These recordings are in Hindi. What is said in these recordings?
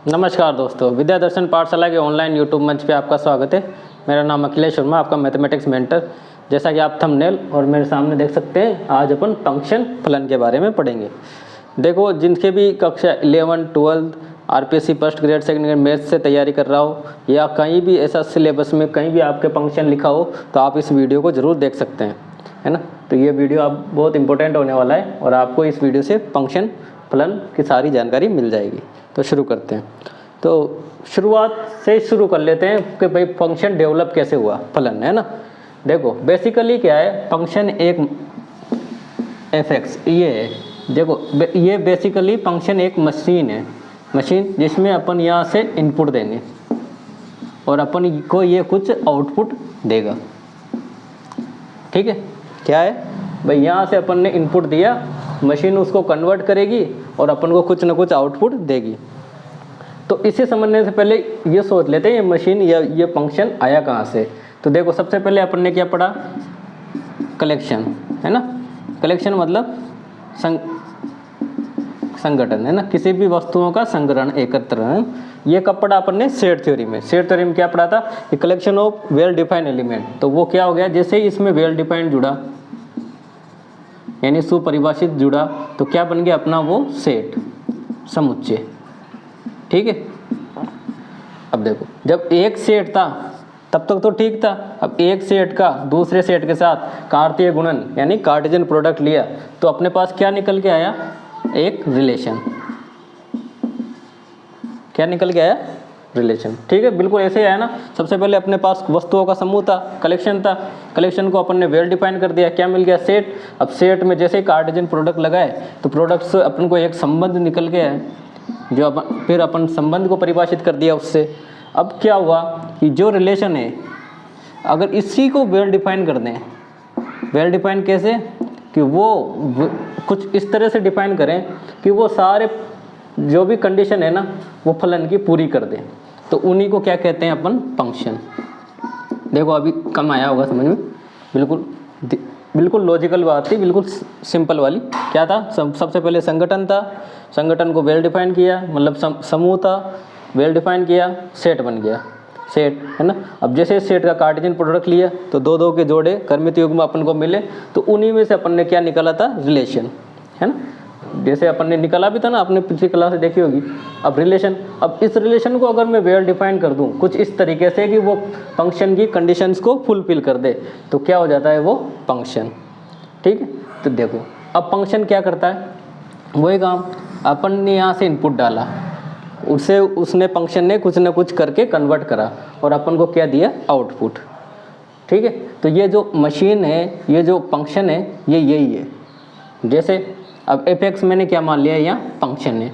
नमस्कार दोस्तों, विद्या दर्शन पाठशाला के ऑनलाइन यूट्यूब मंच पे आपका स्वागत है। मेरा नाम अखिलेश शर्मा, आपका मैथमेटिक्स मेंटर। जैसा कि आप थंबनेल और मेरे सामने देख सकते हैं, आज अपन फंक्शन फलन के बारे में पढ़ेंगे। देखो, जिनके भी कक्षा 11, 12 RPSC first grade second grade maths से तैयारी कर रहा हो या कहीं भी ऐसा सिलेबस में कहीं भी आपके फंक्शन लिखा हो तो आप इस वीडियो को ज़रूर देख सकते हैं, है ना। तो ये वीडियो आप बहुत इंपॉर्टेंट होने वाला है और आपको इस वीडियो से फंक्शन फलन की सारी जानकारी मिल जाएगी। तो शुरू करते हैं। तो शुरुआत से शुरू कर लेते हैं कि भाई फंक्शन डेवलप कैसे हुआ, फलन, है ना। देखो बेसिकली क्या है, फंक्शन एक f(x) ये है। देखो ये बेसिकली फंक्शन एक मशीन है, मशीन जिसमें अपन यहाँ से इनपुट देंगे और अपन को ये कुछ आउटपुट देगा। ठीक है, क्या है भाई, यहाँ से अपन ने इनपुट दिया, मशीन उसको कन्वर्ट करेगी और अपन को कुछ ना कुछ आउटपुट देगी। तो इसे समझने से पहले ये सोच लेते हैं ये मशीन या ये फंक्शन आया कहाँ से। तो देखो सबसे पहले अपन ने क्या पढ़ा, कलेक्शन, है ना। कलेक्शन मतलब संगठन, है ना, किसी भी वस्तुओं का संग्रहण, एकत्रीकरण। ये कब पढ़ा अपन ने, सेट थ्योरी में। सेट थ्योरी में क्या पढ़ा था कि collection of well defined element. तो वो क्या हो गया, जैसे ही इसमें वेल डिफाइंड जुड़ा यानी सुपरिभाषित जुड़ा तो क्या बन गया अपना वो सेट, समुच्चय। ठीक है। अब देखो जब एक सेट था तब तक तो ठीक था। अब एक सेट का दूसरे सेट के साथ कार्तीय गुणन यानी कार्टेशियन प्रोडक्ट लिया तो अपने पास क्या निकल के आया, एक रिलेशन। क्या निकल के आया, रिलेशन। ठीक है, बिल्कुल ऐसे ही आया ना। सबसे पहले अपने पास वस्तुओं का समूह था, कलेक्शन था। कलेक्शन को अपन ने वेल डिफाइन कर दिया, क्या मिल गया, सेट। अब सेट में जैसे ही कार्टेशियन प्रोडक्ट लगाए तो प्रोडक्ट से अपन को एक संबंध निकल के आया, जो फिर अपन संबंध को परिभाषित कर दिया उससे। अब क्या हुआ कि जो रिलेशन है अगर इसी को वेल डिफाइन कर दें, वेल डिफाइन कैसे कि वो कुछ इस तरह से डिफाइन करें कि वो सारे जो भी कंडीशन है ना वो फलन की पूरी कर दें, तो उन्हीं को क्या कहते हैं अपन, फंक्शन। देखो अभी कम आया होगा समझ में, बिल्कुल लॉजिकल बात थी, बिल्कुल सिंपल वाली। क्या था, सबसे पहले संगठन था, संगठन को वेल डिफाइन किया, मतलब समूह था, वेल डिफाइन किया, सेट बन गया, सेट, है ना। अब जैसे सेट का कार्टेशियन प्रोडक्ट लिया तो दो दो के जोड़े कर्मित युग्म अपन को मिले, तो उन्हीं में से अपन ने क्या निकाला था, रिलेशन, है ना। जैसे अपन ने निकाला भी था ना, आपने पिछली क्लास से देखी होगी। अब रिलेशन, अब इस रिलेशन को अगर मैं वेल डिफाइन कर दूं कुछ इस तरीके से कि वो फंक्शन की कंडीशंस को फुलफिल कर दे तो क्या हो जाता है, वो फंक्शन। ठीक है, तो देखो अब फंक्शन क्या करता है, वही काम, अपन ने यहाँ से इनपुट डाला, उसने फंक्शन ने कुछ ना कुछ करके कन्वर्ट करा और अपन को क्या दिया, आउटपुट। ठीक है, तो ये जो मशीन है, ये जो फंक्शन है, ये यही है। जैसे अब f(x) मैंने क्या मान लिया, यहाँ फंक्शन है,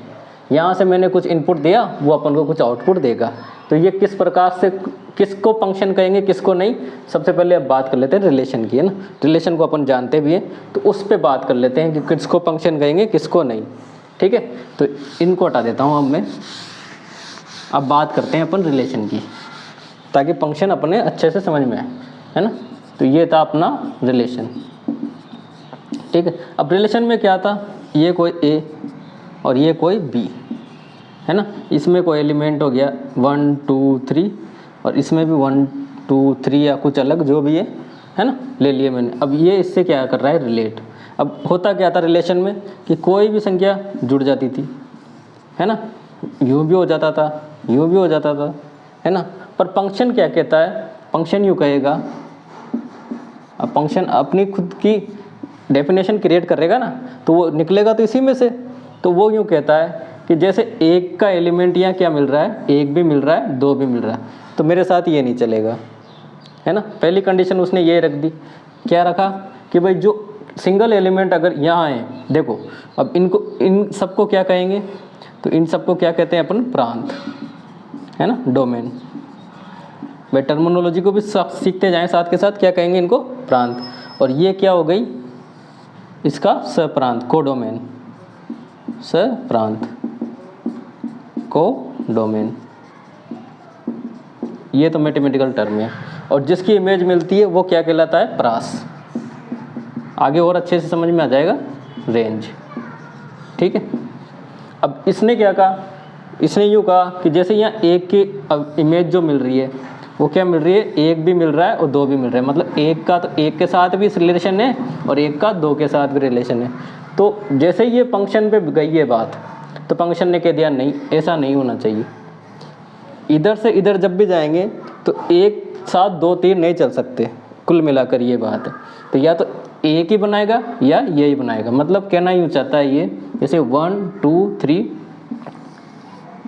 यहाँ से मैंने कुछ इनपुट दिया, वो अपन को कुछ आउटपुट देगा। तो ये किस प्रकार से, किसको फंक्शन कहेंगे किसको नहीं, सबसे पहले अब बात कर लेते हैं रिलेशन की, है ना। रिलेशन को अपन जानते भी हैं तो उस पर बात कर लेते हैं कि किसको फंक्शन कहेंगे किसको नहीं। ठीक है, तो इनको हटा देता हूँ अब मैं। अब बात करते हैं अपन रिलेशन की, ताकि फंक्शन अपने अच्छे से समझ में आए, है ना। तो ये था अपना रिलेशन। ठीक है, अब रिलेशन में क्या था, ये कोई ए और ये कोई बी, है ना। इसमें कोई एलिमेंट हो गया 1 2 3 और इसमें भी 1 2 3 या कुछ अलग जो भी है ना, ले लिए मैंने। अब ये इससे क्या कर रहा है, रिलेट। अब होता क्या था रिलेशन में कि कोई भी संख्या जुड़ जाती थी, है ना, यूँ भी हो जाता था, यूँ भी हो जाता था, है ना। पर फंक्शन क्या कहता है, फंक्शन यूँ कहेगा, अब फंक्शन अपनी खुद की डेफिनेशन क्रिएट करेगा ना, तो वो निकलेगा तो इसी में से। तो वो यूँ कहता है कि जैसे एक का एलिमेंट यहाँ क्या मिल रहा है, एक भी मिल रहा है, दो भी मिल रहा है, तो मेरे साथ ये नहीं चलेगा, है ना। पहली कंडीशन उसने ये रख दी, क्या रखा कि भाई जो सिंगल एलिमेंट अगर यहाँ है, देखो अब इनको, इन सबको क्या कहेंगे, तो इन सबको क्या कहते हैं अपन, प्रांत, है ना, डोमेन। भाई टर्मिनोलॉजी को भी सीखते जाएं साथ के साथ, क्या कहेंगे इनको, प्रांत। और ये क्या हो गई, इसका सप्रांत, कोडोमेन, सप्रांत, कोडोमेन। ये तो मैथमेटिकल टर्म है और जिसकी इमेज मिलती है वो क्या कहलाता है, प्रास। आगे और अच्छे से समझ में आ जाएगा, रेंज। ठीक है, अब इसने क्या कहा इसने यूँ कहा कि जैसे यहाँ एक की इमेज जो मिल रही है वो क्या मिल रही है, एक भी मिल रहा है और दो भी मिल रहा है, मतलब एक का तो एक के साथ भी रिलेशन है और एक का दो के साथ भी रिलेशन है। तो जैसे ही ये फंक्शन पे गई है बात, तो फंक्शन ने कह दिया नहीं, ऐसा नहीं होना चाहिए, इधर से इधर जब भी जाएंगे तो एक साथ दो तीन नहीं चल सकते, कुल मिलाकर ये बात है। तो या तो एक ही बनाएगा या ये ही बनाएगा, मतलब कहना यूँ चाहता है ये, जैसे 1 2 3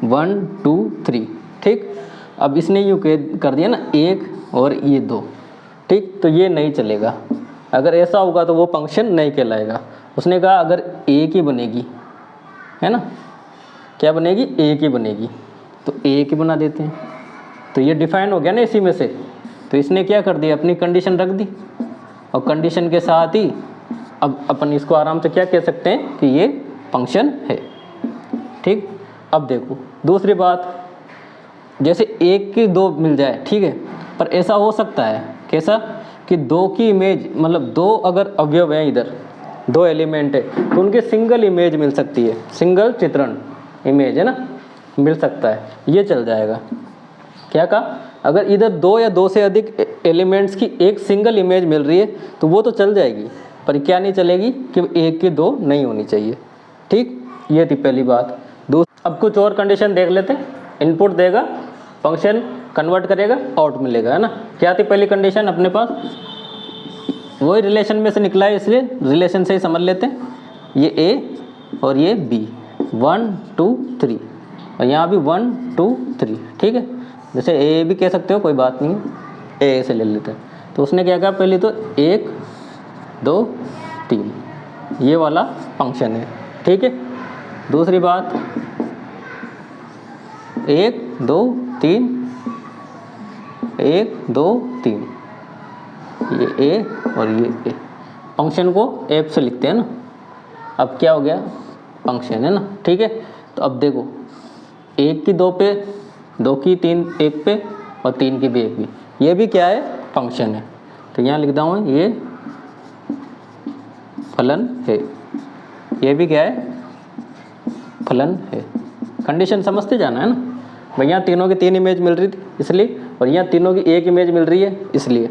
1 2 3, ठीक। अब इसने यूँ कर दिया ना एक और ये दो, ठीक, तो ये नहीं चलेगा। अगर ऐसा होगा तो वो फंक्शन नहीं कहलाएगा। उसने कहा अगर एक ही बनेगी, है ना, क्या बनेगी, एक ही बनेगी, तो एक ही बना देते हैं। तो ये डिफाइन हो गया ना इसी में से। तो इसने क्या कर दिया, अपनी कंडीशन रख दी, और कंडीशन के साथ ही अब अपन इसको आराम से क्या कह सकते हैं कि ये फंक्शन है, ठीक। अब देखो दूसरी बात, जैसे एक की दो मिल जाए, ठीक है, पर ऐसा हो सकता है कैसा कि दो की इमेज, मतलब दो अगर अवयव हैं, इधर दो एलिमेंट है, तो उनके सिंगल इमेज मिल सकती है, सिंगल चित्रण इमेज, है ना, मिल सकता है, ये चल जाएगा। क्या कहा, अगर इधर दो या दो से अधिक एलिमेंट्स की एक सिंगल इमेज मिल रही है तो वो तो चल जाएगी, पर क्या नहीं चलेगी कि एक की दो नहीं होनी चाहिए, ठीक। ये थी पहली बात। अब कुछ और कंडीशन देख लेते हैं। इनपुट देगा, फंक्शन कन्वर्ट करेगा, आउट मिलेगा, है ना। क्या थी पहली कंडीशन अपने पास, वही रिलेशन में से निकला है, इसलिए रिलेशन से ही समझ लेते हैं। ये ए और ये बी, 1 2 3, और यहाँ भी 1 2 3, ठीक है। जैसे ए भी कह सकते हो, कोई बात नहीं है, ए से ले लेते हैं। तो उसने क्या कहा, पहले तो 1 2 3 ये वाला फंक्शन है, ठीक है। दूसरी बात 1 2 3 1 2 3, ये ए और ये ए, फंक्शन को एफ से लिखते हैं ना। अब क्या हो गया, फंक्शन है ना, ठीक है। तो अब देखो, एक की दो पे, दो की तीन एक पे, और तीन की भी एक भी, ये भी क्या है, फंक्शन है। तो यहाँ लिख दूँ ये फलन है, ये भी क्या है, फलन है। कंडीशन समझते जाना है ना भाई। यहाँ तीनों की तीन इमेज मिल रही थी इसलिए, और यहाँ तीनों की एक इमेज मिल रही है इसलिए।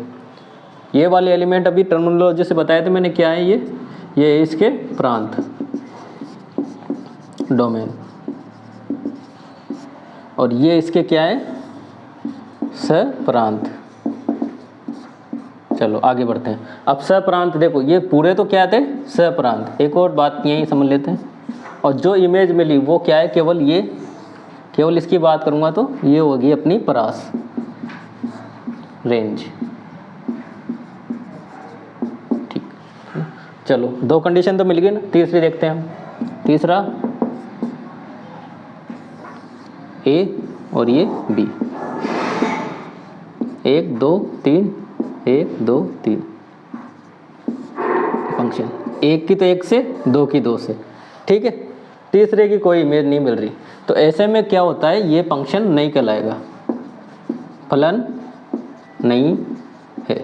ये वाले एलिमेंट अभी टर्मिनोलॉजी से बताए थे मैंने, क्या है ये इसके प्रांत, डोमेन, और ये इसके क्या है, सप्रांत। चलो आगे बढ़ते हैं। अब सप्रांत देखो, ये पूरे तो क्या थे, सप्रांत। एक और बात यही समझ लेते हैं, और जो इमेज मिली वो क्या है, केवल ये, केवल इसकी बात करूँगा तो ये होगी अपनी परास, रेंज, ठीक। चलो दो कंडीशन तो मिल गई ना, तीसरी देखते हैं हम। तीसरा ए और ये बी, 1 2 3 1 2 3 फंक्शन, एक की तो एक से, दो की दो से, ठीक है। तीसरे की कोई इमेज नहीं मिल रही, तो ऐसे में क्या होता है, ये फंक्शन नहीं कहलाएगा, फलन नहीं है।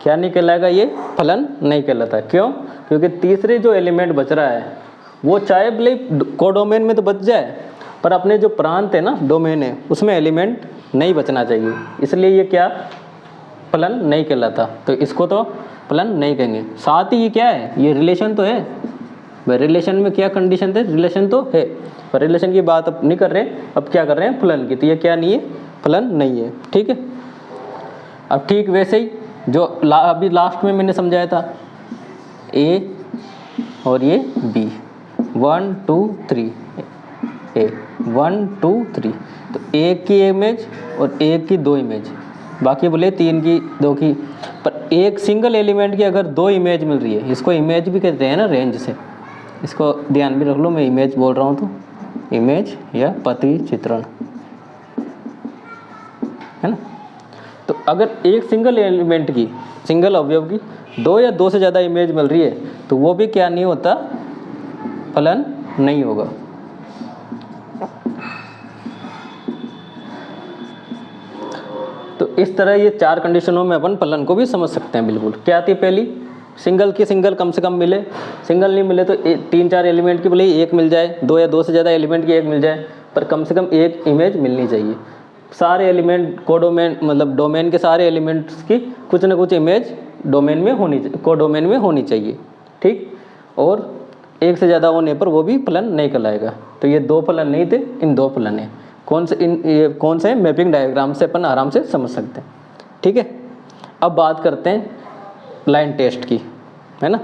क्या नहीं कहलाएगा, ये फलन नहीं कहलाता। क्यों, क्योंकि तीसरे जो एलिमेंट बच रहा है वो चाहे भले कोडोमेन में तो बच जाए, पर अपने जो प्रांत है ना, डोमेन है, उसमें एलिमेंट नहीं बचना चाहिए, इसलिए ये क्या, फलन नहीं कहलाता। तो इसको तो फलन नहीं कहेंगे। साथ ही ये क्या है, ये रिलेशन तो है भाई। रिलेशन में क्या कंडीशन थे, रिलेशन तो है, पर रिलेशन की बात अब नहीं कर रहे, अब क्या कर रहे हैं, फलन की। तो ये क्या नहीं है, फलन नहीं है, ठीक है। अब ठीक वैसे ही जो अभी लास्ट में मैंने समझाया था, ए और ये बी, 1 2 3 ए, 1 2 3, तो एक की इमेज और एक की दो इमेज, बाकी बोले तीन की दो की, पर एक सिंगल एलिमेंट की अगर दो इमेज मिल रही है, इसको इमेज भी कहते हैं ना, रेंज से, इसको ध्यान भी रख लो, मैं इमेज बोल रहा हूँ तो इमेज या पति चित्रण, है ना। तो अगर एक सिंगल एलिमेंट की, सिंगल अवयव की दो या दो से ज़्यादा इमेज मिल रही है, तो वो भी क्या नहीं होता, फलन नहीं होगा। तो इस तरह ये चार कंडीशनों में अपन फलन को भी समझ सकते हैं बिल्कुल। क्या थी पहली, सिंगल की सिंगल कम से कम मिले, सिंगल नहीं मिले तो 3-4 एलिमेंट की भले ही एक मिल जाए, 2 या 2 से ज़्यादा एलिमेंट की एक मिल जाए, पर कम से कम एक इमेज मिलनी चाहिए। सारे एलिमेंट कोडोमेन मतलब डोमेन के सारे एलिमेंट्स की कुछ ना कुछ इमेज डोमेन में होनी, कोडोमेन में होनी चाहिए, ठीक। और एक से ज़्यादा होने पर वो भी फलन नहीं कहलाएगा। तो ये 2 फलन नहीं थे, इन 2 फलन है। ये कौन से मैपिंग डायग्राम से अपन आराम से समझ सकते हैं, ठीक है। अब बात करते हैं लाइन टेस्ट की, है ना।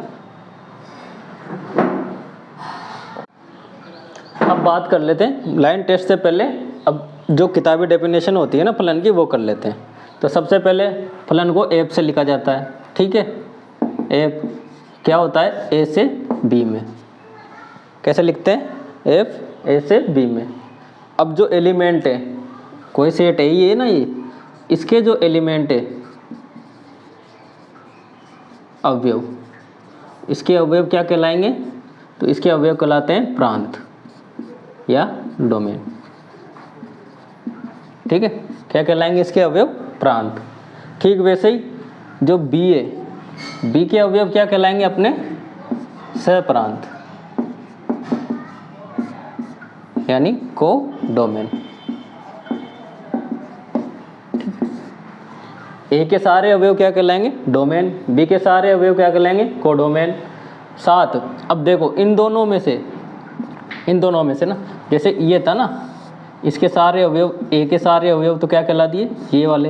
अब बात कर लेते हैं लाइन टेस्ट से पहले, अब जो किताबी डेफिनेशन होती है ना फलन की, वो कर लेते हैं। तो सबसे पहले फलन को एफ से लिखा जाता है, ठीक है। एफ क्या होता है, ए से बी में। कैसे लिखते हैं, एफ ए से बी में। अब जो एलिमेंट है, कोई सेट है ये ना, ये इसके जो एलिमेंट है अवयव, इसके अवयव क्या कहलाएंगे, तो इसके अवयव कहलाते हैं प्रांत या डोमेन, ठीक है। क्या कहलाएंगे इसके अवयव, प्रांत। ठीक वैसे ही जो बी है, बी के अवयव क्या कहलाएंगे अपने, सहप्रांत यानी को डोमेन। ए के सारे अवयव क्या कहलाएंगे, डोमेन। बी के सारे अवयव क्या कहलाएंगे, को डोमेन। साथ अब देखो इन दोनों में से ना, जैसे ये था ना, इसके सारे अवयव, ए के सारे अवयव तो क्या कहला दिए, ये वाले।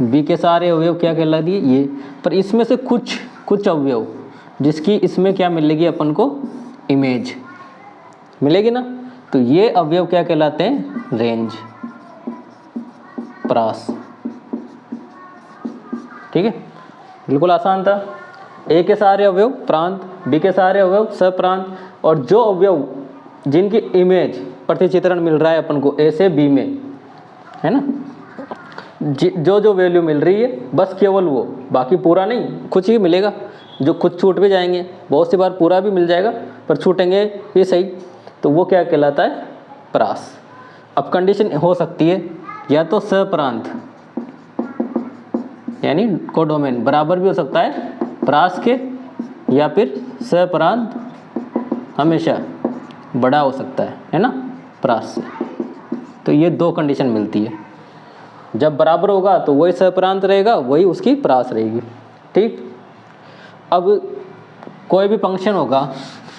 बी के सारे अवयव क्या कहला दिए, ये। पर इसमें से कुछ अवयव जिसकी इसमें क्या मिलेगी अपन को, इमेज मिलेगी ना, तो ये अवयव क्या कहलाते हैं, रेंज, प्रास, ठीक है। बिल्कुल आसान था। ए के सारे अवयव प्रांत, बी के सारे अवयव सप्रांत, और जो अवयव जिनकी इमेज प्रतिचित्रण मिल रहा है अपन को ए से बी में, है ना, जो वैल्यू मिल रही है बस केवल वो, बाकी पूरा नहीं, कुछ ही मिलेगा। जो कुछ छूट भी जाएंगे, बहुत सी बार पूरा भी मिल जाएगा पर छूटेंगे ये सही, तो वो क्या कहलाता है, प्रास। अब कंडीशन हो सकती है या तो सप्रांत यानी कोडोमेन बराबर भी हो सकता है प्रास के, या फिर सप्रांत हमेशा बड़ा हो सकता है ना, प्रास से। तो ये 2 कंडीशन मिलती है। जब बराबर होगा तो वही सप्रांत रहेगा, वही उसकी प्रास रहेगी, ठीक। अब कोई भी फंक्शन होगा,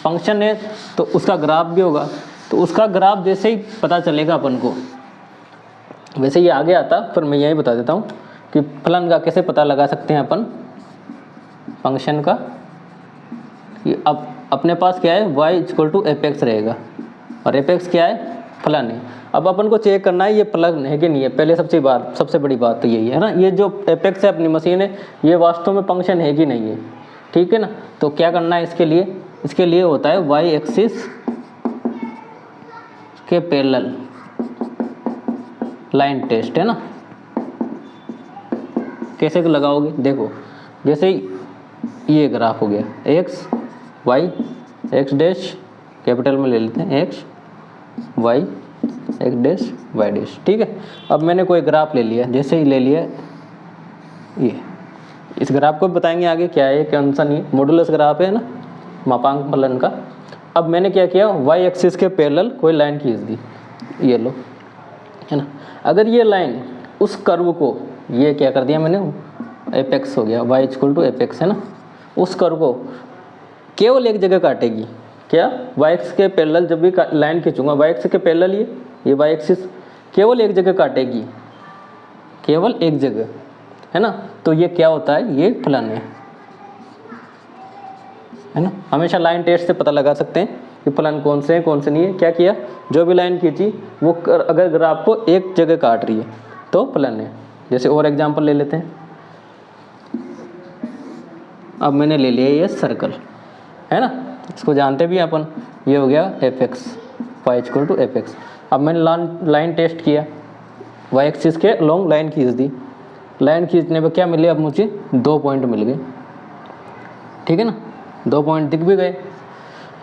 फंक्शन है तो उसका ग्राफ भी होगा, तो उसका ग्राफ जैसे ही पता चलेगा अपन को, वैसे ये आगे आता, पर मैं यही बता देता हूँ कि फलन का कैसे पता लगा सकते हैं अपन फंक्शन का। कि अब अपने पास क्या है, y = f(x) रहेगा, और f(x) क्या है, फलन है। अब अपन को चेक करना है ये फलन है कि नहीं है। पहले सबसे बड़ी बात तो यही है ना, ये जो f(x) है अपनी मशीन है, ये वास्तव में फंक्शन है कि नहीं है, ठीक है ना। तो क्या करना है इसके लिए होता है y एक्सिस के पैरेलल लाइन टेस्ट, है ना। कैसे लगाओगे, देखो जैसे ये ग्राफ हो गया, x y x dash capital में ले लेते हैं, x y x dash y dash, ठीक है। अब मैंने कोई ग्राफ ले लिया, जैसे ही ले लिया ये, इस ग्राफ को बताएंगे आगे क्या है, कौन सा नहीं, मॉडुलस ग्राफ है ना, मापांक फलन का। अब मैंने क्या किया, y एक्सिस के पैरेलल कोई लाइन खींच दी, ये लो, है ना। अगर ये लाइन उस कर्व को, ये क्या कर दिया मैंने, f(x) हो गया, y = f(x) है ना, उस कर्व को केवल एक जगह काटेगी, क्या, y एक्सिस के पैरेलल जब भी लाइन खींचूंगा, y एक्सिस के पैरेलल ये y एक्सिस केवल एक जगह काटेगी, केवल एक जगह, है ना। तो ये क्या होता है, ये फलन है ना। हमेशा लाइन टेस्ट से पता लगा सकते हैं कि फलन कौन से हैं कौन से नहीं है। क्या किया, जो भी लाइन खींची वो अगर ग्राफ को एक जगह काट रही है तो फलन है। जैसे और एग्जांपल ले लेते हैं। अब मैंने ले लिया ये सर्कल, है ना, इसको जानते भी हैं अपन, ये हो गया f(x), y = f(x). अब मैंने लाइन टेस्ट किया, y एक्सिस के लॉन्ग लाइन खींच दी, लाइन खींचने पर क्या मिले, अब मुझे 2 पॉइंट मिल गए, ठीक है ना, 2 पॉइंट दिख भी गए।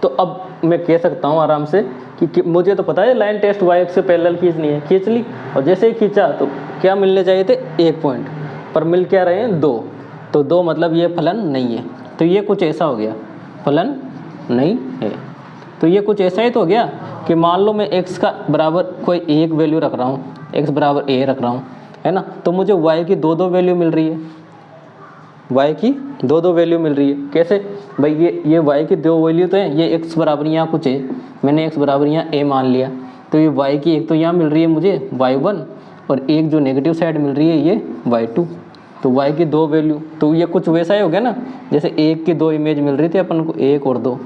तो अब मैं कह सकता हूँ आराम से कि मुझे तो पता है लाइन टेस्ट y एक्सिस से पैरेलल खींचनी है, खींच ली, और जैसे ही खींचा तो क्या मिलने चाहिए थे, 1 पॉइंट, पर मिल क्या रहे हैं, 2। तो 2 मतलब ये फलन नहीं है, तो ये कुछ ऐसा हो गया, फलन नहीं है। तो ये कुछ ऐसा ही तो हो गया कि मान लो मैं x का बराबर कोई एक वैल्यू रख रहा हूँ, x बराबर a रख रहा हूँ, है ना, तो मुझे y की दो दो वैल्यू मिल रही है, y की दो दो वैल्यू मिल रही है। कैसे भाई, ये y की दो वैल्यू तो है, ये x बराबर यहाँ कुछ है, मैंने x बराबर यहाँ a मान लिया, तो ये y की एक तो यहाँ मिल रही है मुझे y1, और एक जो नेगेटिव साइड मिल रही है ये y2, तो y की दो वैल्यू। तो ये कुछ वैसा ही हो गया ना, जैसे एक की दो इमेज मिल रही थी अपन को, एक और दो,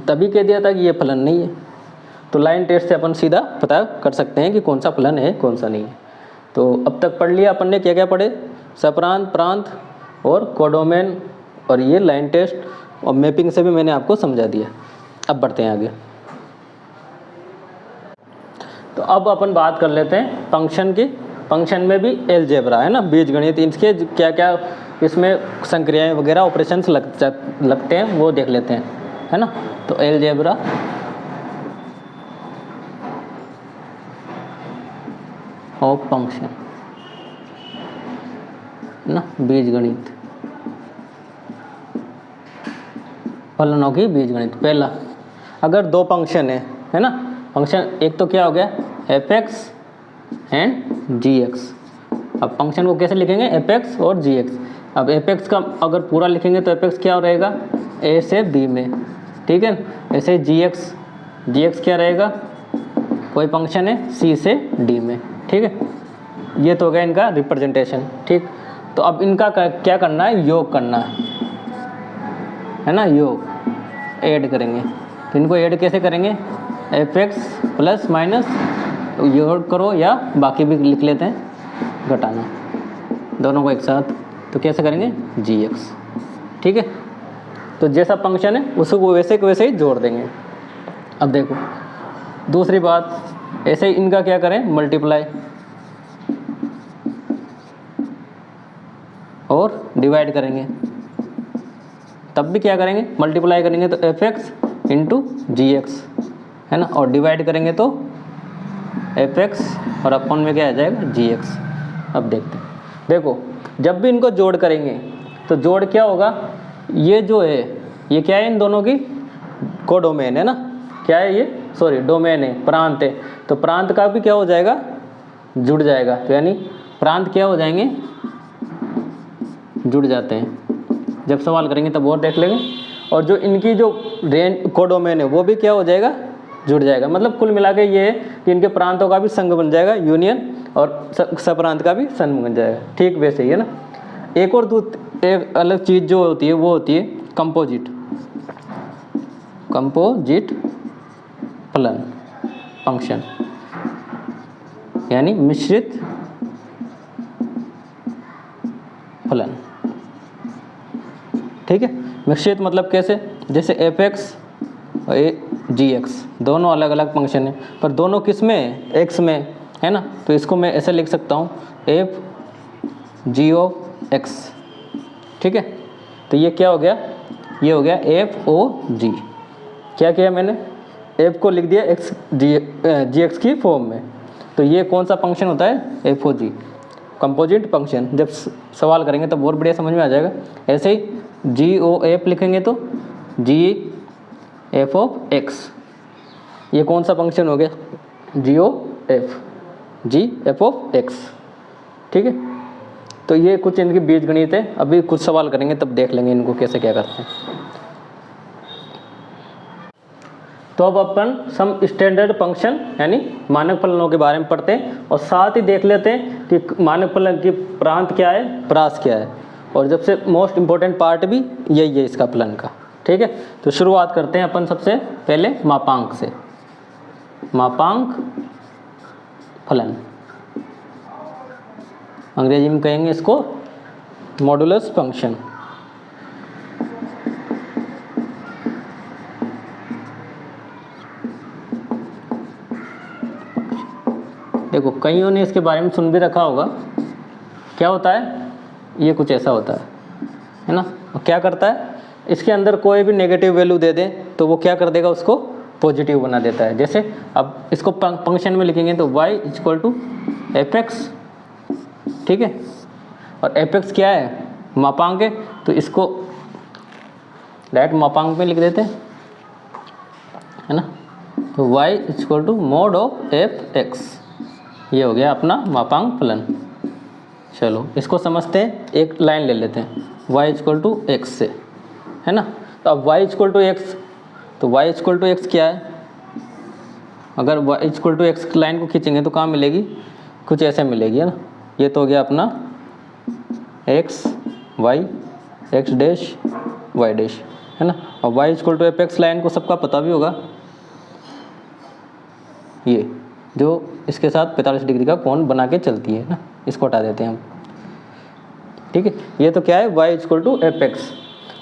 तभी कह दिया था कि ये फलन नहीं है। तो लाइन टेस्ट से अपन सीधा पता कर सकते हैं कि कौन सा फलन है कौन सा नहीं है। तो अब तक पढ़ लिया अपन ने, क्या क्या पढ़े, सप्रांत, प्रांत और कोडोमेन, और ये लाइन टेस्ट और मैपिंग से भी मैंने आपको समझा दिया। अब बढ़ते हैं आगे। तो अब अपन बात कर लेते हैं फंक्शन की। फंक्शन में भी अलजेब्रा है ना, बीजगणित, इसके क्या क्या इसमें संक्रियाएं वगैरह ऑपरेशंस लगते हैं वो देख लेते हैं, है ना। तो अलजेब्रा ऑफ फंक्शन ना, बीजगणित, फलनों की बीजगणित। पहला, अगर दो फंक्शन है ना, फंक्शन एक तो क्या हो गया f(x) एंड g(x). अब फंक्शन को कैसे लिखेंगे, f(x) और g(x). अब f(x) का अगर पूरा लिखेंगे तो f(x) क्या रहेगा, a से b में, ठीक है। ऐसे g(x) क्या रहेगा, कोई फंक्शन है c से d में, ठीक है। ये तो हो गया इनका रिप्रेजेंटेशन, ठीक। तो अब इनका क्या करना है, योग करना है ना, योग ऐड करेंगे। तो इनको ऐड कैसे करेंगे, f(x) प्लस माइनस योग करो, या बाकी भी लिख लेते हैं, घटाना, दोनों को एक साथ। तो कैसे करेंगे, g(x), ठीक है। तो जैसा फंक्शन है उसको वैसे के वैसे ही जोड़ देंगे। अब देखो दूसरी बात, ऐसे ही इनका क्या करें, मल्टीप्लाई और डिवाइड करेंगे। तब भी क्या करेंगे, मल्टीप्लाई करेंगे तो f(x) इंटू g(x), है ना, और डिवाइड करेंगे तो f(x) और अपन में क्या आ जाएगा, g(x). अब देखते हैं, देखो जब भी इनको जोड़ करेंगे तो जोड़ क्या होगा, ये जो है ये क्या है, इन दोनों की कोडोमेन है ना, क्या है ये, सॉरी डोमेन है, प्रांत है। तो प्रांत का भी क्या हो जाएगा, जुड़ जाएगा। तो यानी प्रांत क्या हो जाएंगे, जुड़ जाते हैं। जब सवाल करेंगे तब और देख लेंगे। और जो इनकी जो रेंज कोडोमेन है वो भी क्या हो जाएगा, जुड़ जाएगा। मतलब कुल मिला के ये है कि इनके प्रांतों का भी संघ बन जाएगा, यूनियन, और सप्रांत का भी संघ बन जाएगा। ठीक वैसे ही है ना। एक और एक अलग चीज़ जो होती है वो होती है कंपोजिट, कंपोजिट फलन फंक्शन, यानी मिश्रित फलन, ठीक है। मिश्रित मतलब कैसे, जैसे f(x) और g(x) दोनों अलग अलग फंक्शन है, पर दोनों किस में, x में, है ना। तो इसको मैं ऐसे लिख सकता हूँ f(g)(x), ठीक है। तो ये क्या हो गया, ये हो गया f(o)(g). क्या किया मैंने, f को लिख दिया g(x) की फॉर्म में। तो ये कौन सा फंक्शन होता है, f(o)(g), कंपोजिट फंक्शन। जब सवाल करेंगे तब और बढ़िया समझ में आ जाएगा। ऐसे ही g(o)(f) लिखेंगे तो g(f)(x), ये कौन सा फंक्शन हो गया, g(f)(x), ठीक है। तो ये कुछ इनकी बीजगणित है। अभी कुछ सवाल करेंगे तब देख लेंगे इनको कैसे क्या करते हैं। तो अब अपन सम स्टैंडर्ड फंक्शन यानी मानक फलनों के बारे में पढ़ते हैं, और साथ ही देख लेते हैं कि मानक फलन की प्रांत क्या है, परास क्या है, और जब से मोस्ट इम्पोर्टेंट पार्ट भी यही है इसका फलन का, ठीक है। तो शुरुआत करते हैं अपन सबसे पहले मापांक से। मापांक फलन, अंग्रेजी में कहेंगे इसको मॉडुलस फंक्शन। देखो कईयों ने इसके बारे में सुन भी रखा होगा। क्या होता है, ये कुछ ऐसा होता है ना। और क्या करता है, इसके अंदर कोई भी नेगेटिव वैल्यू दे दें तो वो क्या कर देगा, उसको पॉजिटिव बना देता है। जैसे अब इसको फंक्शन में लिखेंगे तो y = f(x), ठीक है। और f(x) क्या है, मापांक है, तो इसको डायरेक्ट मापांक में लिख देते हैं, है ना। तो y equal to mod of f x, ये हो गया अपना मापांक फलन। चलो इसको समझते हैं, एक लाइन ले लेते हैं y इक्वल टू एक्स से, है ना। तो अब y इक्वल टू एक्स, तो y इक्वल टू एक्स क्या है, अगर y equal to x line को खींचेंगे तो कहाँ मिलेगी, कुछ ऐसे मिलेगी, है ना। ये तो हो गया अपना x y x dash y dash, है ना। और y equal to f x line को सबका पता भी होगा, ये जो इसके साथ 45 डिग्री का कोण बना के चलती है ना, इसको हटा देते हैं हम, ठीक है। ये तो क्या है, y equal to f x.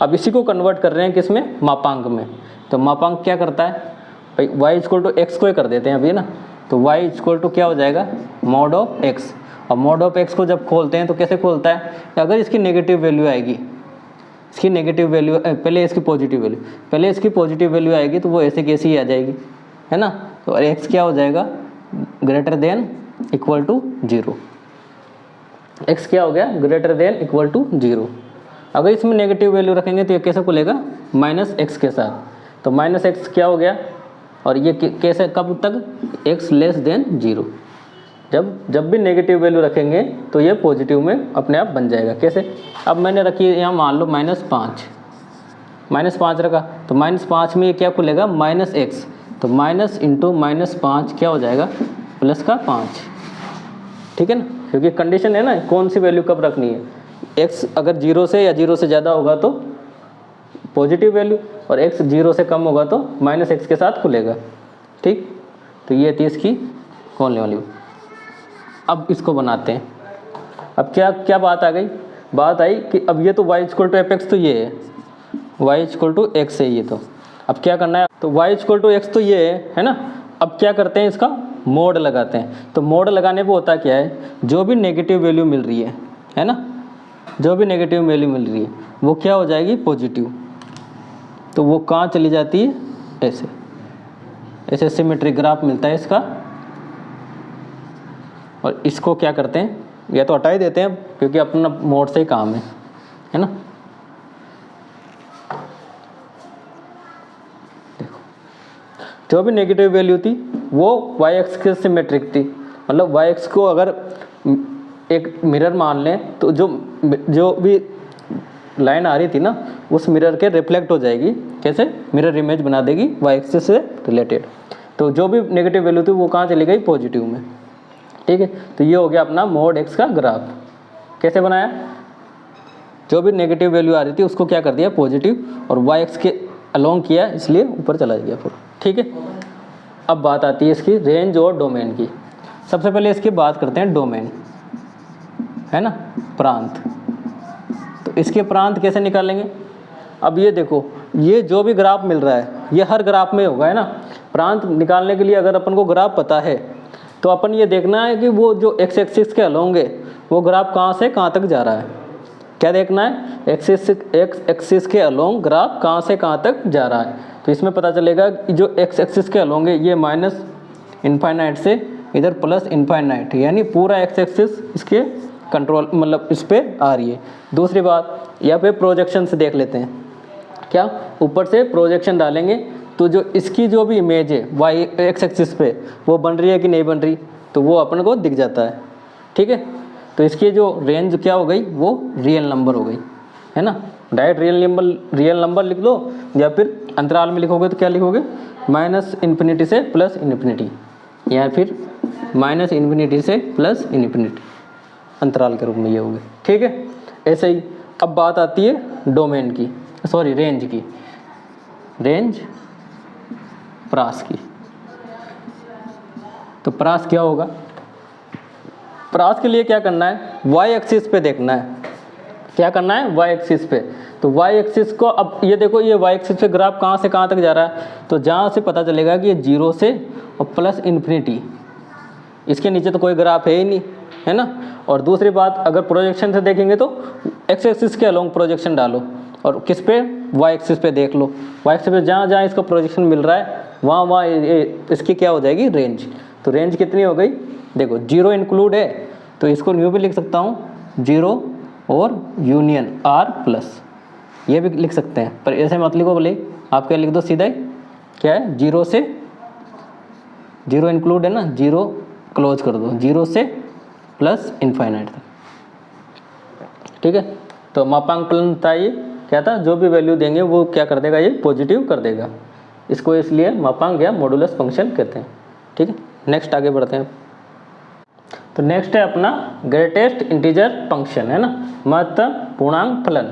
अब इसी को कन्वर्ट कर रहे हैं किसमें, मापांक में। तो मापांक क्या करता है भाई, y इक्वल टू एक्स को ही कर देते हैं अभी ना। तो y इक्वल टू क्या हो जाएगा, मोड ऑफ एक्स। और मोड ऑफ एक्स को जब खोलते हैं तो कैसे खोलता है, अगर इसकी नेगेटिव वैल्यू आएगी, इसकी नेगेटिव वैल्यू पहले इसकी पॉजिटिव वैल्यू, पहले इसकी पॉजिटिव वैल्यू आएगी तो वो ऐसे कैसे ही आ जाएगी, है ना। तो x क्या हो जाएगा, greater than equal to 0। x क्या हो गया, ग्रेटर देन इक्वल टू 0। अगर इसमें नेगेटिव वैल्यू रखेंगे तो ये कैसे खुलेगा, माइनस एक्स के साथ। तो माइनस एक्स क्या हो गया, और ये कैसे, कब तक, x लेस देन 0। जब भी नेगेटिव वैल्यू रखेंगे तो ये पॉजिटिव में अपने आप बन जाएगा। कैसे, अब मैंने रखी है यहाँ, मान लो -5 रखा, तो -5 में ये क्या खुलेगा, माइनस एक्स। तो माइनस इंटू -5 क्या हो जाएगा, प्लस का 5, ठीक है ना। क्योंकि कंडीशन है ना, कौन सी वैल्यू कब रखनी है, x अगर 0 से या 0 से ज़्यादा होगा तो पॉजिटिव वैल्यू, और x 0 से कम होगा तो माइनस एक्स के साथ खुलेगा, ठीक। तो ये थी इसकी खोलने वाली। अब इसको बनाते हैं। अब क्या बात आ गई, बात आई कि अब ये तो y equal to f x, तो ये है y इक्वल टू एक्स है ये। तो अब क्या करना है, तो y इक्वल टू एक्स तो ये है ना। अब क्या करते हैं, इसका मोड लगाते हैं। तो मोड लगाने पे होता क्या है, जो भी नेगेटिव वैल्यू मिल रही है ना, जो भी नेगेटिव वैल्यू मिल रही है वो क्या हो जाएगी, पॉजिटिव। तो वो कहाँ चली जाती है, ऐसे सिमेट्रिक ग्राफ मिलता है इसका। और इसको क्या करते हैं, या तो हटा ही देते हैं क्योंकि अपना मोड से ही काम है ना। देखो जो भी नेगेटिव वैल्यू थी वो y एक्स के सिमेट्रिक थी, मतलब y एक्स को अगर एक मिरर मान लें तो जो भी लाइन आ रही थी ना उस मिरर के रिफ्लेक्ट हो जाएगी, कैसे, मिरर इमेज बना देगी y एक्सिस से रिलेटेड। तो जो भी नेगेटिव वैल्यू थी वो कहाँ चली गई, पॉजिटिव में, ठीक है। तो ये हो गया अपना मोड एक्स का ग्राफ। कैसे बनाया, जो भी नेगेटिव वैल्यू आ रही थी उसको क्या कर दिया, पॉजिटिव, और y एक्स के अलोंग किया इसलिए ऊपर चला गया फिर, ठीक है। अब बात आती है इसकी रेंज और डोमेन की। सबसे पहले इसकी बात करते हैं डोमेन, है ना, प्रांत। तो इसके प्रांत कैसे निकालेंगे, अब ये देखो, ये जो भी ग्राफ मिल रहा है ये हर ग्राफ में होगा, है ना। प्रांत निकालने के लिए अगर अपन को ग्राफ पता है तो अपन ये देखना है कि वो जो एक्स एक्सिस के अलोंग है वो ग्राफ कहाँ से कहाँ तक जा रहा है। क्या देखना है, एक्स एक्सिस के अलोंग ग्राफ कहाँ से कहाँ तक जा रहा है। तो इसमें पता चलेगा कि जो एक्स एक्सिस के अलोंग है ये माइनस इनफाइनाइट से इधर प्लस इनफाइनाइट, यानी पूरा एक्स एक्सिस इसके कंट्रोल, मतलब इस पर आ रही है। दूसरी बात, यहाँ पे प्रोजेक्शन से देख लेते हैं, क्या ऊपर से प्रोजेक्शन डालेंगे तो जो इसकी जो भी इमेज है वाई एक्स एक्सिस पे वो बन रही है कि नहीं बन रही, तो वो अपन को दिख जाता है, ठीक है। तो इसकी जो रेंज क्या हो गई, वो रियल नंबर हो गई, है ना। डायरेक्ट रियल नंबर लिख दो, या फिर अंतराल में लिखोगे तो क्या लिखोगे, -∞ से +∞, या फिर -∞ से +∞, अंतराल के रूप में ये हो गए, ठीक है। ऐसे ही अब बात आती है डोमेन की, सॉरी रेंज की, रेंज प्रास की। तो प्रास क्या होगा, प्रास के लिए क्या करना है, वाई एक्सिस पे देखना है, क्या करना है, वाई एक्सिस पे। तो वाई एक्सिस को, अब ये देखो ये वाई एक्सिस पे ग्राफ कहाँ से कहाँ तक जा रहा है, तो जहाँ से पता चलेगा कि ये 0 से और +∞, इसके नीचे तो कोई ग्राफ है ही नहीं, है ना। और दूसरी बात, अगर प्रोजेक्शन से देखेंगे तो एक्स एक्सिस के अलोंग प्रोजेक्शन डालो और किस पे, वाई एक्सिस पे देख लो, वाई एक्सिस पे जहाँ जहाँ इसका प्रोजेक्शन मिल रहा है वहाँ इसकी क्या हो जाएगी, रेंज। तो रेंज कितनी हो गई, देखो 0 इंक्लूड है तो इसको न्यू भी लिख सकता हूँ, 0 और यूनियन R+, ये भी लिख सकते हैं, पर ऐसे मत लिखो, बोले आप क्या लिख दो सीधा ही, क्या है, 0 से 0 इंक्लूड है ना, 0 क्लोज कर दो, 0 से प्लस इनफाइनाइट तक, ठीक है। तो मापांक फलन था ये, क्या था, जो भी वैल्यू देंगे वो क्या कर देगा, ये पॉजिटिव कर देगा, इसको इसलिए मापांक या मॉडुलस फंक्शन कहते हैं, ठीक है। नेक्स्ट आगे बढ़ते हैं। तो नेक्स्ट है अपना ग्रेटेस्ट इंटीजर फंक्शन, है ना, महत्तम पूर्णांक फलन।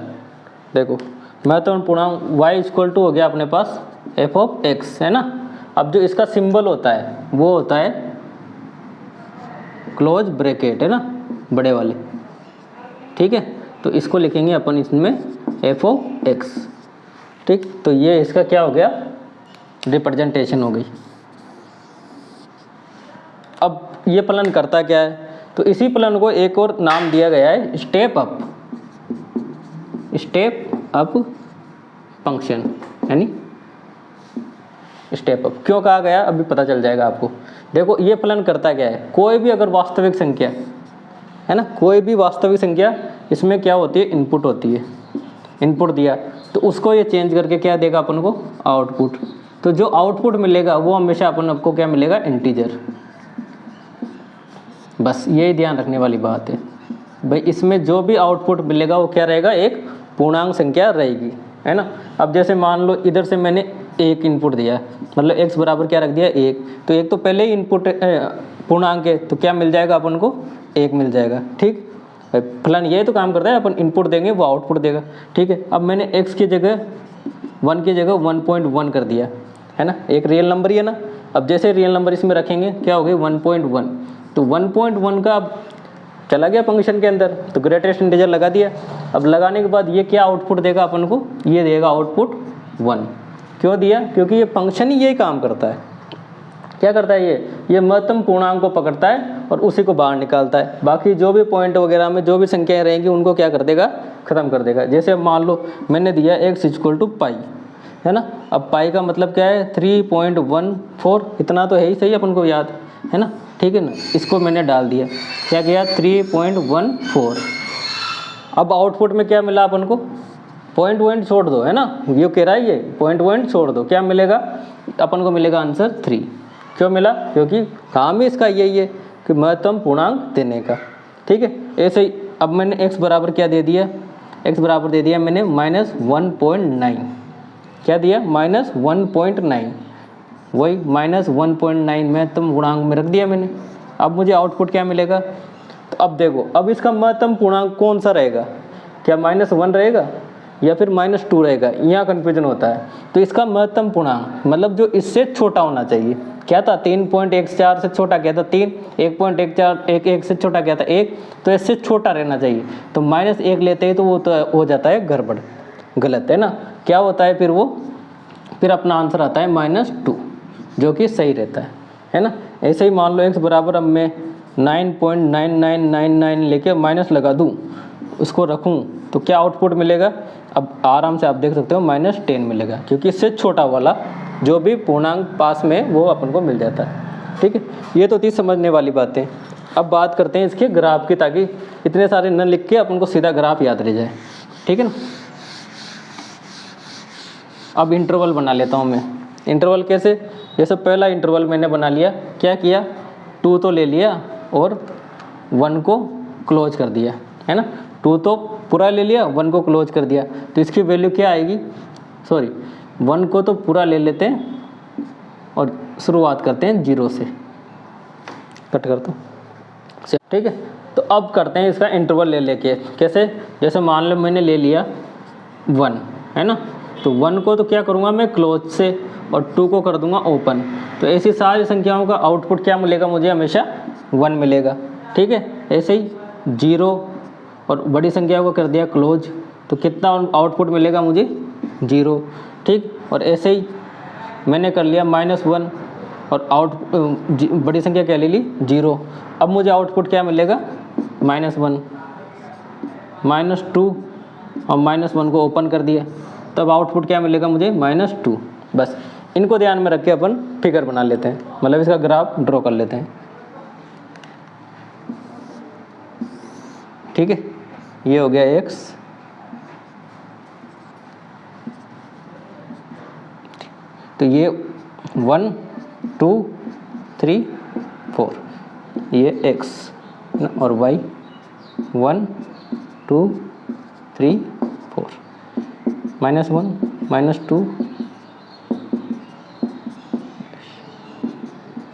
देखो महत्तम पूर्णांक y इक्वल टू हो गया अपने पास f ऑफ x, है ना। अब जो इसका सिंबल होता है वो होता है क्लोज ब्रैकेट, है ना, बड़े वाले, ठीक है। तो इसको लिखेंगे अपन इसमें f ऑफ x, ठीक। तो ये इसका क्या हो गया, रिप्रेजेंटेशन हो गई। अब ये फलन करता क्या है, तो इसी फलन को एक और नाम दिया गया है स्टेप अप फंक्शन, यानी स्टेप अप क्यों कहा गया अभी पता चल जाएगा आपको। देखो ये फलन करता क्या है, कोई भी अगर वास्तविक संख्या है ना, कोई भी वास्तविक संख्या, इसमें क्या होती है, इनपुट होती है, इनपुट दिया तो उसको ये चेंज करके क्या देगा अपन को, आउटपुट। तो जो आउटपुट मिलेगा वो हमेशा अपन आपको क्या मिलेगा, इंटीजर। बस यही ध्यान रखने वाली बात है भाई, इसमें जो भी आउटपुट मिलेगा वो क्या रहेगा, एक पूर्णांक संख्या रहेगी, है ना। अब जैसे मान लो इधर से मैंने एक इनपुट दिया, मतलब x बराबर क्या रख दिया, 1, तो एक तो पहले ही इनपुट पूर्णांक है, तो क्या मिल जाएगा अपन को, 1 मिल जाएगा, ठीक। फलन ये तो काम करता है, अपन इनपुट देंगे वो आउटपुट देगा, ठीक है। अब मैंने x की जगह 1 की जगह 1.1 कर दिया, है ना, एक रियल नंबर ही है ना। अब जैसे रियल नंबर इसमें रखेंगे क्या हो गई, 1.1, तो 1.1 का अब चला गया फंक्शन के अंदर, तो ग्रेटेस्ट इंटीजर लगा दिया। अब लगाने के बाद ये क्या आउटपुट देगा अपन को, ये देगा आउटपुट 1। क्यों दिया, क्योंकि ये फंक्शन ही यही काम करता है, क्या करता है, ये महत्तम पूर्णांक को पकड़ता है और उसी को बाहर निकालता है, बाकी जो भी पॉइंट वगैरह में जो भी संख्याएं रहेंगी उनको क्या कर देगा, खत्म कर देगा। जैसे मान लो मैंने दिया x इक्वल टू पाई, है ना। अब पाई का मतलब क्या है, 3.14, इतना तो है ही सही अपन को याद, है ना, ठीक है ना। इसको मैंने डाल दिया, क्या किया, 3.14। अब आउटपुट में क्या मिला अपन को, पॉइंट छोड़ दो, है ना, ये कह रहा है ये पॉइंट छोड़ दो, क्या मिलेगा अपन को, मिलेगा आंसर 3। क्यों मिला, क्योंकि काम ही इसका यही है कि महत्तम पूर्णांक देने का, ठीक है। ऐसे ही अब मैंने x बराबर क्या दे दिया, x बराबर दे दिया मैंने -1.9, क्या दिया, -1.9, वही -1.9 महत्तम पूर्णांक में रख दिया मैंने। अब मुझे आउटपुट क्या मिलेगा, तो अब देखो, अब इसका महत्तम पूर्णांक कौन सा रहेगा, क्या -1 रहेगा या फिर -2 रहेगा, यहाँ कन्फ्यूजन होता है। तो इसका महत्तम पूर्णांक मतलब जो इससे छोटा होना चाहिए, क्या था, 3.14 से छोटा क्या था 3, 1.14 से छोटा क्या था 1, तो इससे छोटा रहना चाहिए। तो -1 लेते हैं तो वो तो हो जाता है गड़बड़, गलत, है ना। क्या होता है फिर, वो फिर अपना आंसर आता है -2, जो कि सही रहता है ना। ऐसे ही मान लो x बराबर, अब मैं 9.9999 लेके माइनस लगा दूँ, उसको रखूँ, तो क्या आउटपुट मिलेगा, अब आराम से आप देख सकते हो -10 मिलेगा, क्योंकि इससे छोटा वाला जो भी पूर्णांक पास में वो अपन को मिल जाता है, ठीक है। ये तो थी समझने वाली बातें। अब बात करते हैं इसके ग्राफ की, ताकि इतने सारे न लिख के अपन को सीधा ग्राफ याद रह जाए, ठीक है ना। अब इंटरवल बना लेता हूँ मैं। इंटरवल कैसे, जैसे पहला इंटरवल मैंने बना लिया, क्या किया, 2 तो ले लिया और 1 को क्लोज कर दिया, है ना। 2 तो पूरा ले लिया, 1 को क्लोज कर दिया, तो इसकी वैल्यू क्या आएगी, सॉरी 1 को तो पूरा ले लेते हैं और शुरुआत करते हैं 0 से, कट कर दो, ठीक है। तो अब करते हैं इसका इंटरवल ले लेके, कैसे, जैसे मान लो मैंने ले लिया 1, है ना, तो 1 को तो क्या करूँगा मैं, क्लोज से, और 2 को कर दूंगा ओपन। तो ऐसी सारी संख्याओं का आउटपुट क्या मिलेगा मुझे, हमेशा 1 मिलेगा, ठीक है। ऐसे ही 0 और बड़ी संख्या को कर दिया क्लोज, तो कितना आउटपुट मिलेगा मुझे, 0, ठीक। और ऐसे ही मैंने कर लिया -1 और बड़ी संख्या क्या ले ली, 0। अब मुझे आउटपुट क्या मिलेगा, -1, -2 और -1 को ओपन कर दिया, तब आउटपुट क्या मिलेगा मुझे, -2। बस इनको ध्यान में रख के अपन फिगर बना लेते हैं, मतलब इसका ग्राफ ड्रॉ कर लेते हैं, ठीक है। ये हो गया x, तो ये 1 2 3 4 ये x और y 1 2 3 4 -1 -2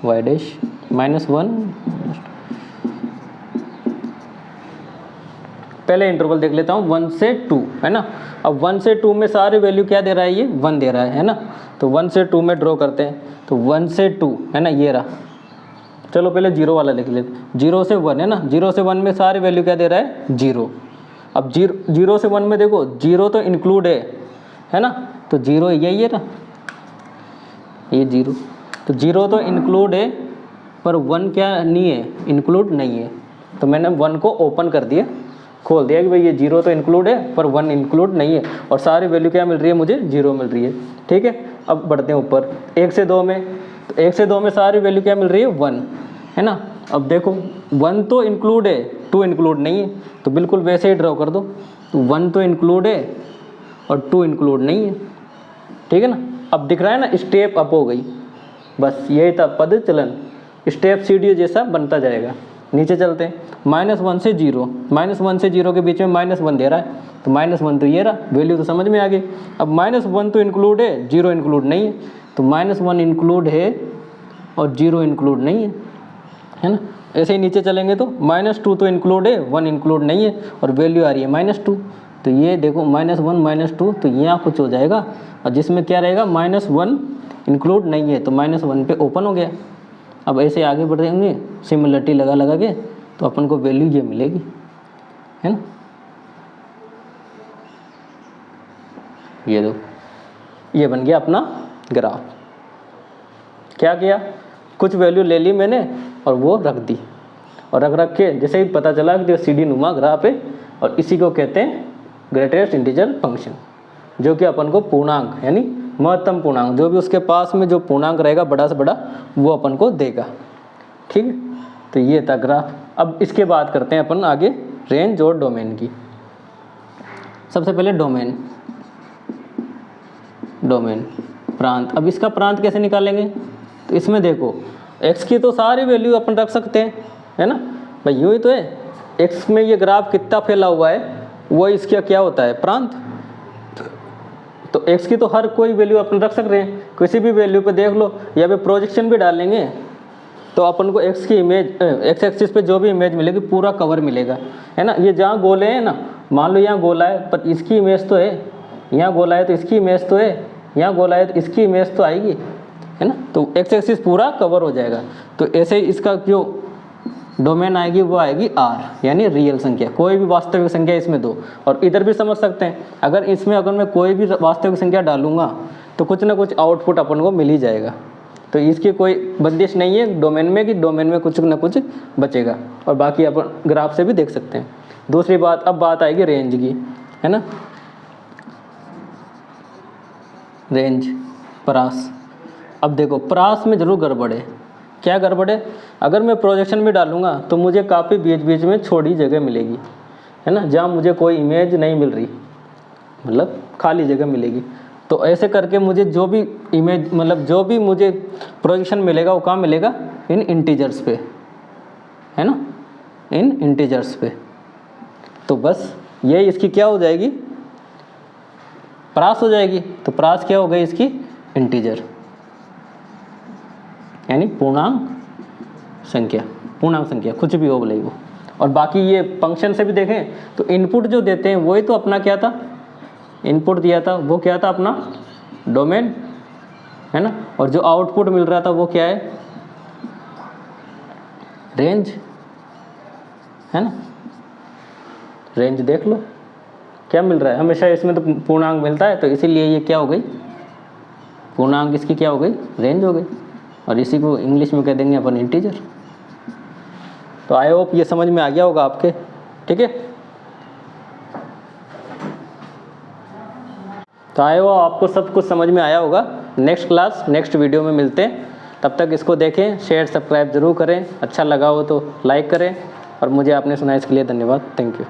y डैश -1। पहले इंटरवल देख लेता हूँ 1 से 2 है ना। अब 1 से 2 में सारे वैल्यू क्या दे रहा है, ये 1 दे रहा है ना। तो 1 से 2 में ड्रॉ करते हैं। तो 1 से 2 है ना, ये रहा। चलो पहले 0 वाला लिख लेते। 0 से 1 है ना, 0 से 1 में सारे वैल्यू क्या दे रहा है, 0। अब 0 से 1 में देखो 0 तो इंक्लूड है ना। तो 0 यही है ना, ये 0। तो 0 तो इंक्लूड है पर 1 क्या नहीं है, इंक्लूड नहीं है। तो मैंने 1 को ओपन कर दिया, खोल दिया कि भाई ये 0 तो इंक्लूड है पर 1 इंक्लूड नहीं है। और सारी वैल्यू क्या मिल रही है मुझे, 0 मिल रही है। ठीक है, अब बढ़ते हैं ऊपर 1 से 2 में। तो 1 से 2 में सारी वैल्यू क्या मिल रही है, 1 है ना। अब देखो 1 तो इंक्लूड है, 2 इंक्लूड नहीं है। तो बिल्कुल वैसे ही ड्रॉ कर दो। तो 1 तो इंक्लूड है और 2 इंक्लूड नहीं है। ठीक है ना। अब दिख रहा है ना, स्टेप अप हो गई। बस यही था पद चलन, स्टेप सीढ़ी जैसा बनता जाएगा। नीचे चलते हैं, -1 से 0, -1 से 0 के बीच में -1 दे रहा है। तो -1 तो ये रहा, वैल्यू तो समझ में आ गई। अब -1 तो इंक्लूड है, 0 इंक्लूड नहीं है। तो -1 इंक्लूड है और 0 इंक्लूड नहीं है ना। ऐसे ही नीचे चलेंगे तो -2 तो इंक्लूड है, 1 इंक्लूड नहीं है और वैल्यू आ रही है -2। तो ये देखो -1 -2 तो यहाँ कुछ हो जाएगा। और जिसमें क्या रहेगा, -1 इंक्लूड नहीं है, तो -1 पे ओपन हो गया। अब ऐसे आगे बढ़ जाएंगे सिमिलरिटी लगा लगा के, तो अपन को वैल्यू ये मिलेगी, है ना। ये दो, ये बन गया अपना ग्राफ। क्या किया, कुछ वैल्यू ले ली मैंने और वो रख दी। और रख के जैसे ही पता चला कि सीढ़ी नुमा ग्राफ है, और इसी को कहते हैं ग्रेटेस्ट इंटीजर फंक्शन, जो कि अपन को पूर्णांक यानी महत्तम पूर्णांक, जो भी उसके पास में जो पूर्णांक रहेगा बड़ा से बड़ा, वो अपन को देगा। ठीक है, तो ये था ग्राफ। अब इसके बाद करते हैं अपन आगे रेंज और डोमेन की। सबसे पहले डोमेन प्रांत। अब इसका प्रांत कैसे निकालेंगे, तो इसमें देखो x की तो सारी वैल्यू अपन रख सकते हैं, है ना भाई, यूँ ही तो है। x में ये ग्राफ कितना फैला हुआ है, वो इसका क्या होता है, प्रांत। तो x की तो हर कोई वैल्यू अपन रख सकते हैं, किसी भी वैल्यू पे देख लो, या पे प्रोजेक्शन भी डालेंगे तो अपन को x की इमेज, x एक्सिस पे जो भी इमेज मिलेगी पूरा कवर मिलेगा, है ना। ये जहाँ गोले हैं ना, मान लो यहाँ गोला है पर इसकी इमेज तो है, यहाँ गोला है तो इसकी इमेज तो है, यहाँ गोला है तो इसकी इमेज तो आएगी, है ना। तो x एक्सिस पूरा कवर हो जाएगा। तो ऐसे ही इसका जो डोमेन आएगी वो आएगी R, यानी रियल संख्या, कोई भी वास्तविक संख्या इसमें दो। और इधर भी समझ सकते हैं, अगर मैं कोई भी वास्तविक संख्या डालूंगा तो कुछ ना कुछ आउटपुट अपन को मिल ही जाएगा। तो इसकी कोई बंदिश नहीं है डोमेन में कि डोमेन में कुछ ना कुछ बचेगा। और बाकी अपन ग्राफ से भी देख सकते हैं। दूसरी बात, अब बात आएगी रेंज की, है ना। रेंज, परास। अब देखो परास में जरूर गड़बड़ है। क्या गड़बड़ है, अगर मैं प्रोजेक्शन में डालूंगा तो मुझे काफ़ी बीच बीच में छोटी जगह मिलेगी, है ना, जहाँ मुझे कोई इमेज नहीं मिल रही, मतलब खाली जगह मिलेगी। तो ऐसे करके मुझे जो भी इमेज, मतलब जो भी मुझे प्रोजेक्शन मिलेगा वो कहाँ मिलेगा, इन इंटीजर्स पे, है ना, इन इंटीजर्स पे। तो बस यही इसकी क्या हो जाएगी, परास हो जाएगी। तो परास क्या हो गई इसकी, इंटीजर, यानी पूर्णांक संख्या कुछ भी हो भले वो। और बाकी ये फंक्शन से भी देखें तो इनपुट जो देते हैं वही तो अपना क्या था, इनपुट दिया था वो क्या था, अपना डोमेन, है ना। और जो आउटपुट मिल रहा था वो क्या है, रेंज, है ना। रेंज देख लो क्या मिल रहा है, हमेशा इसमें तो पूर्णांक मिलता है, तो इसीलिए ये क्या हो गई, पूर्णांक इसकी क्या हो गई, रेंज हो गई। और इसी को इंग्लिश में कह देंगे अपन इंटीजर। तो आई होप ये समझ में आ गया होगा आपके, ठीक है। तो आई होप आपको सब कुछ समझ में आया होगा। नेक्स्ट क्लास, नेक्स्ट वीडियो में मिलते हैं। तब तक इसको देखें, शेयर सब्सक्राइब जरूर करें, अच्छा लगा हो तो लाइक करें। और मुझे आपने सुना इसके लिए धन्यवाद, थैंक यू।